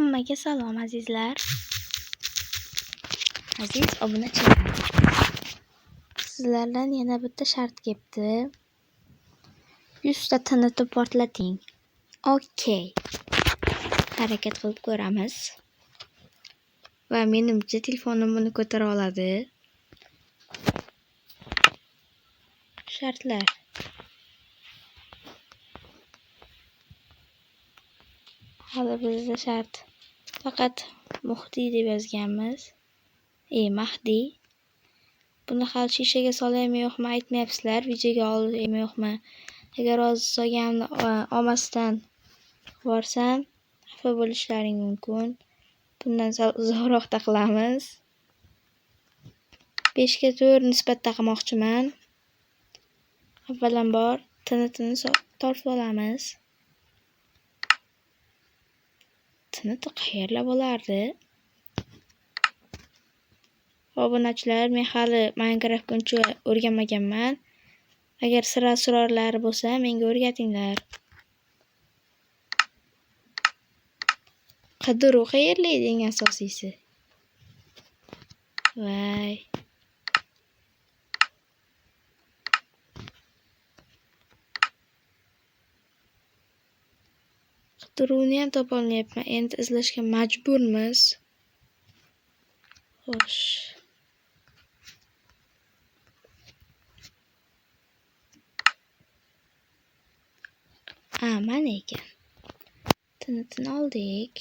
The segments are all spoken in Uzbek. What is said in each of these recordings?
Hammaga salom azizlar. Aziz obunachilar. Sizlardan yana bitta shart kelibdi. 100 ta tinitib portlating. Okey. Harakat qilib ko'ramiz. Va menimcha telefonim buni ko'tara oladi. Shartlar. Hali bizda shart faqat Muhdi deb yozganmiz. Mahdi. Buni hali shishaga solaymi yo'qmi aytmayapsizlar, videoga olaymi yo'qmi. Agar solganimni olmasdan borsam, xafa bo'lishlaring mumkin. Bundan uzoqroqda qilamiz. 5 ga 4 nisbatda qilmoqchiman. Avvalambor tinitini tortib olamiz. Tiniti qayerlab bo'lardi? Obunachilar, men hali Minecraft uncha o'rganmaganman. Agar sir asrorlari bo'lsa, menga o'rgatinglar. Qidiruv qayerlaydi eng asosiysi? Voy. Qidiruvni ham topolmayapman. Endi izlashga majburmiz. Xo'sh. Mana ekan. Tinitini oldik.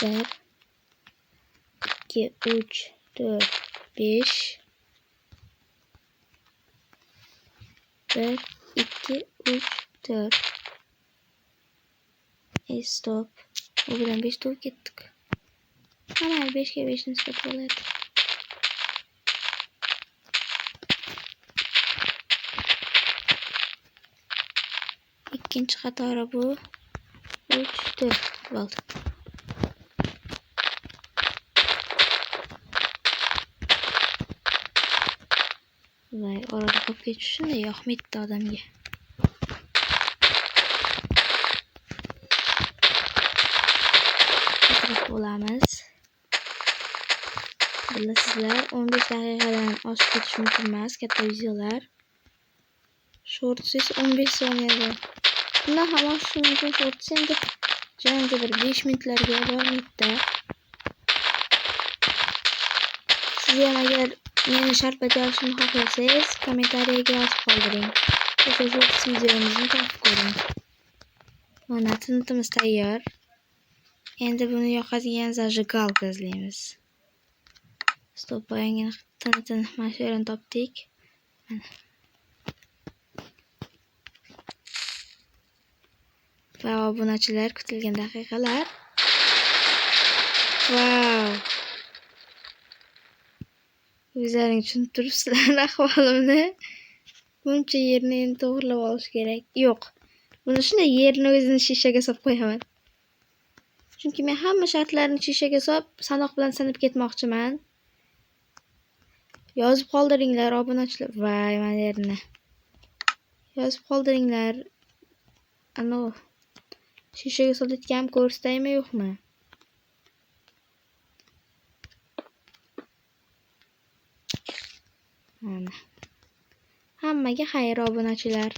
1 2 3 4 5 1 2 3 4 stop. Bu bilan 5 to'p ketdik. Mana 5 ga 5 nisbat bo'ladi. Ikkinchi qatori bu 3 4 bo'ldi. Voy, orada qolib ketish shunday yoqmaydi odamga. Bo'lamiz. Bilasizlar, 15 daqiqadan oshib ketish mumkin emas katta videolar. Shorts esa 15 soniyada. Bundan ham oshishi mumkin. Shorts endi janja bir 5 minutlarga bormaydi. Siz ham agar meni shart bajarishimni xohlasangiz, kommentariyaga yozib qoldiring. O'sha shorts videomizni topib ko'ring. Mana tinitimiz tayyor. Endi buni yoqadigan zajigalka izlaymiz. Stop, boyangina tinitini mana shu yerdan topdik. Mana. Va obunachilar, kutilgan daqiqalar. Wow. O'zlaring tushunib turibsizlar ahvolimni. Buncha yerni endi to'g'rilab olish kerak. Yo'q. Buni shunday yerni o'zini shishaga solib qo'yaman. Chunki men hamma shartlarni shishaga solib, sanoq bilan sanab ketmoqchiman. Yozib qoldiringlar obunachilar. Voy, mana yerni. Yozib qoldiringlar. Ano shishaga solayotganim ko'rsataymi yo'qmi? Mana. Hammaga xayr obunachilar.